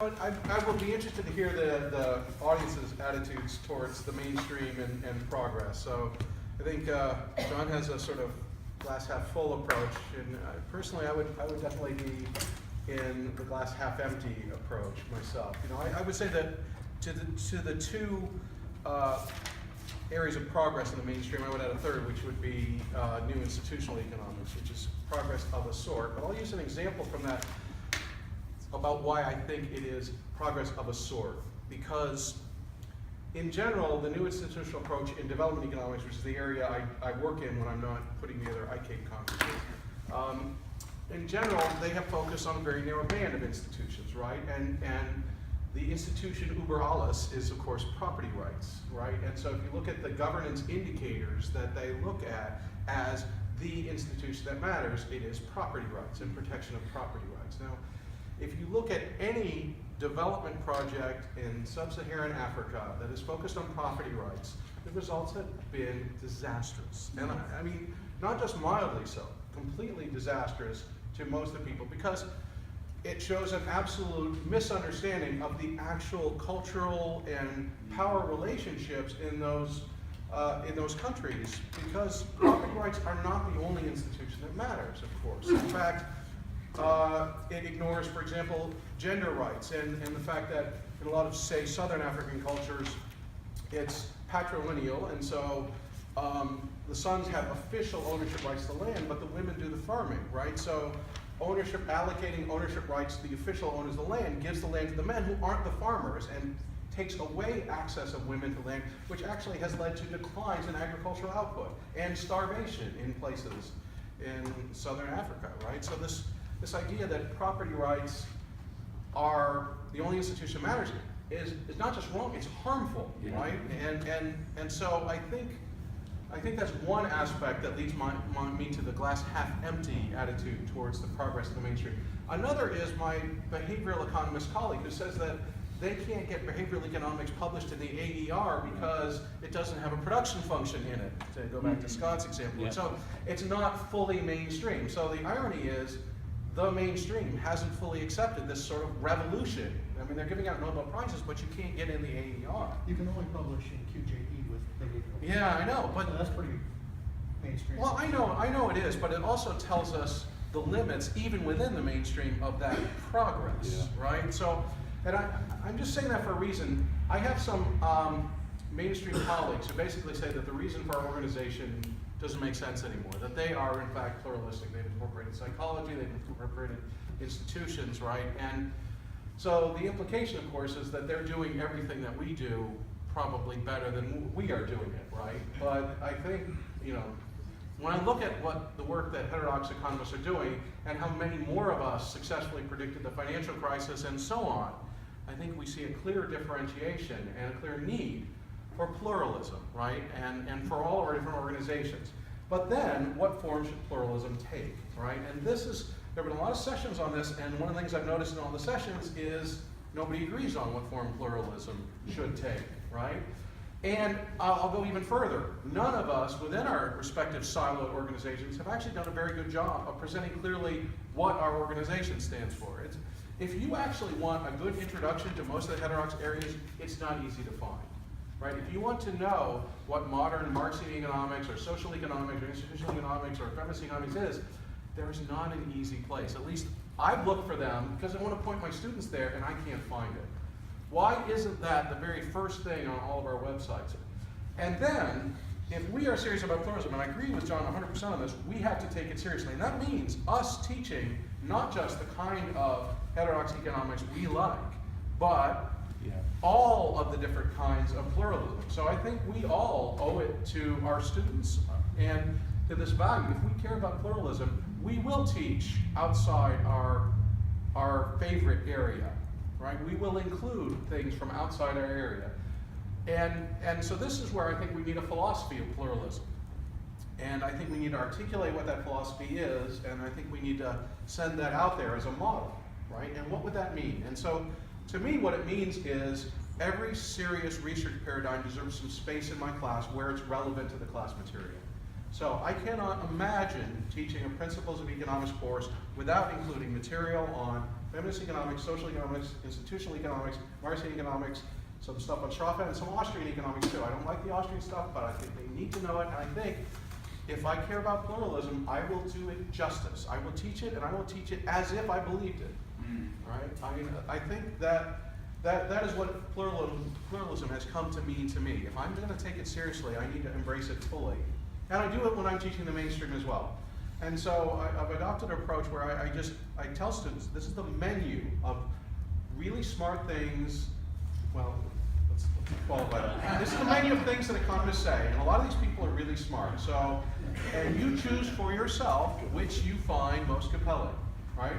I will be interested to hear the audience's attitudes towards the mainstream and progress. So I think John has a sort of glass half full approach, and personally I would definitely be in the glass half empty approach myself. You know, I would say that to the two areas of progress in the mainstream, I would add a third, which would be new institutional economics, which is progress of a sort. But I'll use an example from that about why I think it is progress of a sort. Because in general, the new institutional approach in development economics, which is the area I work in when I'm not putting together ICAPE conferences, in general, they have focused on a very narrow band of institutions, right? And the institution über alles is, of course, property rights, right? And so if you look at the governance indicators that they look at as the institution that matters, it is property rights and protection of property rights. Now, if you look at any development project in sub-Saharan Africa that is focused on property rights, the results have been disastrous. And I mean, not just mildly so, completely disastrous to most of the people, because it shows an absolute misunderstanding of the actual cultural and power relationships in those countries, because property rights are not the only institution that matters, of course. In fact, it ignores, for example, gender rights and the fact that in a lot of, say, Southern African cultures, it's patrilineal, and so the sons have official ownership rights to land, but the women do the farming, right? So allocating ownership rights to the official owners of the land gives the land to the men who aren't the farmers, and takes away access of women to land, which actually has led to declines in agricultural output and starvation in places in Southern Africa, right? So this idea that property rights are the only institution that matters is not just wrong, it's harmful, yeah. Right? And so I think that's one aspect that leads me to the glass half empty attitude towards the progress of the mainstream. Another is my behavioral economist colleague who says that they can't get behavioral economics published in the AER because it doesn't have a production function in it, to go back to Scott's example. Yeah. So it's not fully mainstream. So the irony is the mainstream hasn't fully accepted this sort of revolution. I mean, they're giving out Nobel Prizes, but you can't get in the AER. You can only publish in QJE with behavioral. Yeah, I know, but so that's pretty mainstream. Well, I know it is, but it also tells us the limits, even within the mainstream, of that progress, yeah. Right? So, and I'm just saying that for a reason. I have some mainstream colleagues who basically say that the reason for our organization doesn't make sense anymore, that they are in fact pluralistic. They've incorporated psychology, they've incorporated institutions, right? And so the implication, of course, is that they're doing everything that we do probably better than we are doing it, right? But I think, you know, when I look at what the work that heterodox economists are doing and how many more of us successfully predicted the financial crisis and so on, I think we see a clear differentiation and a clear need for pluralism, right? And for all of our different organizations. But then, what form should pluralism take, right? And there have been a lot of sessions on this, and one of the things I've noticed in all the sessions is nobody agrees on what form pluralism should take, right? And I'll go even further. None of us within our respective siloed organizations have actually done a very good job of presenting clearly what our organization stands for. If you actually want a good introduction to most of the heterodox areas, it's not easy to find. Right? If you want to know what modern Marxian economics or social economics or institutional economics or feminist economics is, there is not an easy place. At least I've looked for them because I want to point my students there and I can't find it. Why isn't that the very first thing on all of our websites? And then, if we are serious about pluralism, and I agree with John 100% on this, we have to take it seriously. And that means us teaching not just the kind of heterodox economics we like, but all of the different kinds of pluralism. So I think we all owe it to our students and to this value. If we care about pluralism, we will teach outside our favorite area, right? We will include things from outside our area. And so this is where I think we need a philosophy of pluralism. And I think we need to articulate what that philosophy is, and I think we need to send that out there as a model, right? And what would that mean? And so, to me, what it means is every serious research paradigm deserves some space in my class where it's relevant to the class material. So I cannot imagine teaching a Principles of Economics course without including material on feminist economics, social economics, institutional economics, Marxian economics, some stuff on Strauss and some Austrian economics too. I don't like the Austrian stuff, but I think they need to know it, and I think if I care about pluralism, I will do it justice. I will teach it, and I will teach it as if I believed it. Right? I mean, I think that is what pluralism has come to mean to me. If I'm going to take it seriously, I need to embrace it fully. And I do it when I'm teaching the mainstream as well. And so I've adopted an approach where I tell students, this is the menu of really smart things. Well, let's qualify that. This is the menu of things that economists say, and a lot of these people are really smart. So, and you choose for yourself which you find most compelling, right?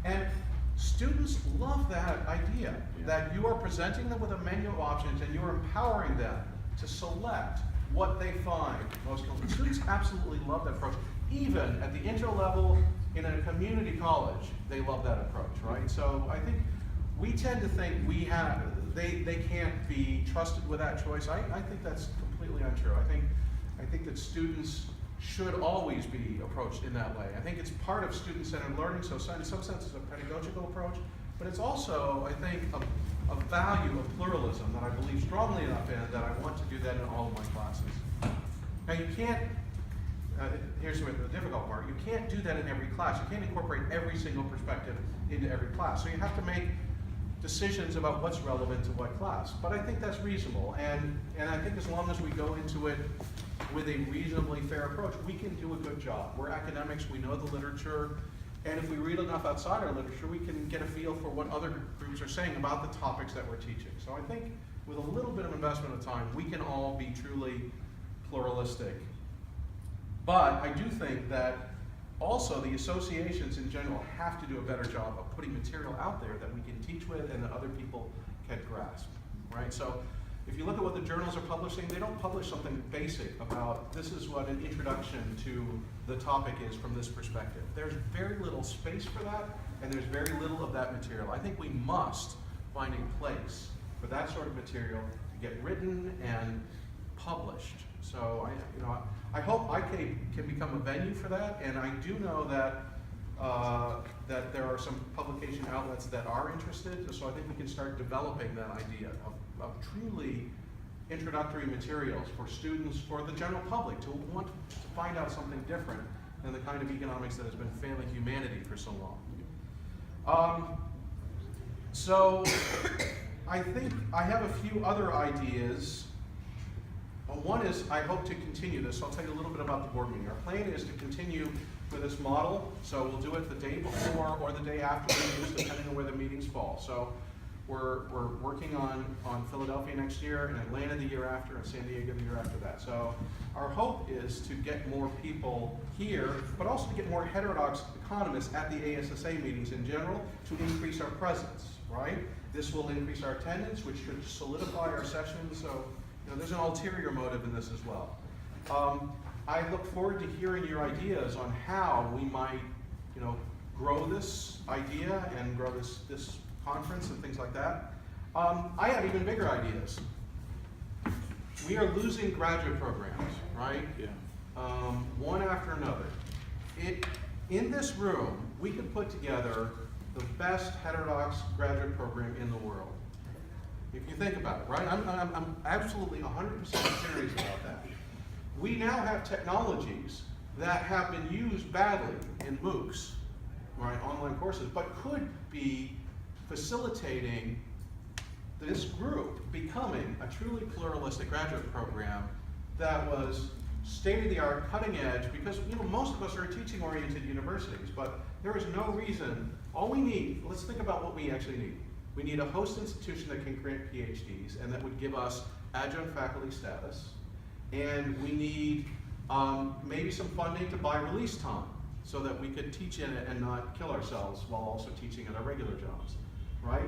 And students love that idea, that you are presenting them with a menu of options and you're empowering them to select what they find most compelling. Students absolutely love that approach. Even at the intro level in a community college, they love that approach, right? So I think we tend to think they can't be trusted with that choice. I think that's completely untrue. I think that students should always be approached in that way. I think it's part of student-centered learning, so in some sense it's a pedagogical approach, but it's also, I think, a value of pluralism that I believe strongly enough in that I want to do that in all of my classes. Now you can't, here's the difficult part, you can't do that in every class. You can't incorporate every single perspective into every class. So you have to make decisions about what's relevant to what class. But I think that's reasonable, and I think as long as we go into it with a reasonably fair approach, we can do a good job. We're academics, we know the literature, and if we read enough outside our literature, we can get a feel for what other groups are saying about the topics that we're teaching. So I think with a little bit of investment of time, we can all be truly pluralistic. But I do think that also the associations in general have to do a better job of putting material out there that we can teach with and that other people can grasp, right? So if you look at what the journals are publishing, they don't publish something basic about this is what an introduction to the topic is from this perspective. There's very little space for that, and there's very little of that material. I think we must find a place for that sort of material to get written and published. So I hope ICAPE can become a venue for that, and I do know that that there are some publication outlets that are interested, so I think we can start developing that idea of truly introductory materials for students, for the general public, to want to find out something different than the kind of economics that has been failing humanity for so long. So I think I have a few other ideas. One is I hope to continue this. So I'll tell you a little bit about the board meeting. Our plan is to continue with this model. So we'll do it the day before or the day after meetings, depending on where the meetings fall. So we're working on Philadelphia next year, and Atlanta the year after, and San Diego the year after that. So our hope is to get more people here, but also to get more heterodox economists at the ASSA meetings in general to increase our presence, right? This will increase our attendance, which should solidify our sessions. So there's an ulterior motive in this as well. I look forward to hearing your ideas on how we might, grow this idea and grow this conference and things like that. I have even bigger ideas. We are losing graduate programs, right? Yeah. One after another. In this room, we could put together the best heterodox graduate program in the world. If you think about it, right? I'm absolutely 100% serious about that. We now have technologies that have been used badly in MOOCs, right, online courses, but could be facilitating this group becoming a truly pluralistic graduate program that was state-of-the-art, cutting edge, because most of us are teaching-oriented universities, but there is no reason. All we need, let's think about what we actually need. We need a host institution that can grant PhDs and that would give us adjunct faculty status. And we need maybe some funding to buy release time so that we could teach in it and not kill ourselves while also teaching at our regular jobs, right?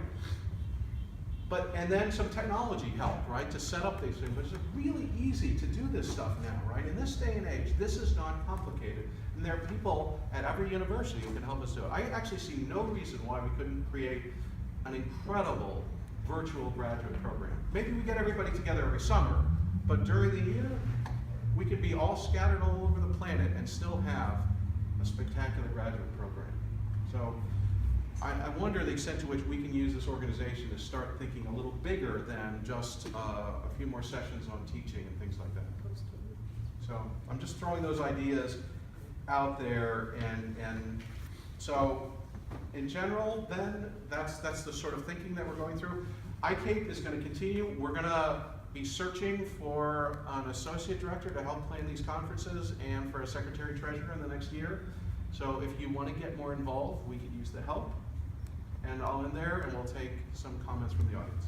And then some technology help, right, to set up these things. But it's really easy to do this stuff now, right? In this day and age, this is not complicated. And there are people at every university who can help us do it. I actually see no reason why we couldn't create an incredible virtual graduate program. Maybe we get everybody together every summer, but during the year, we could be all scattered all over the planet and still have a spectacular graduate program. So I wonder the extent to which we can use this organization to start thinking a little bigger than just a few more sessions on teaching and things like that. So I'm just throwing those ideas out there, and so in general, then that's the sort of thinking that we're going through. ICAPE is going to continue. We're going to be searching for an associate director to help plan these conferences and for a secretary treasurer in the next year. So if you want to get more involved, we could use the help. And I'll end there, and we'll take some comments from the audience.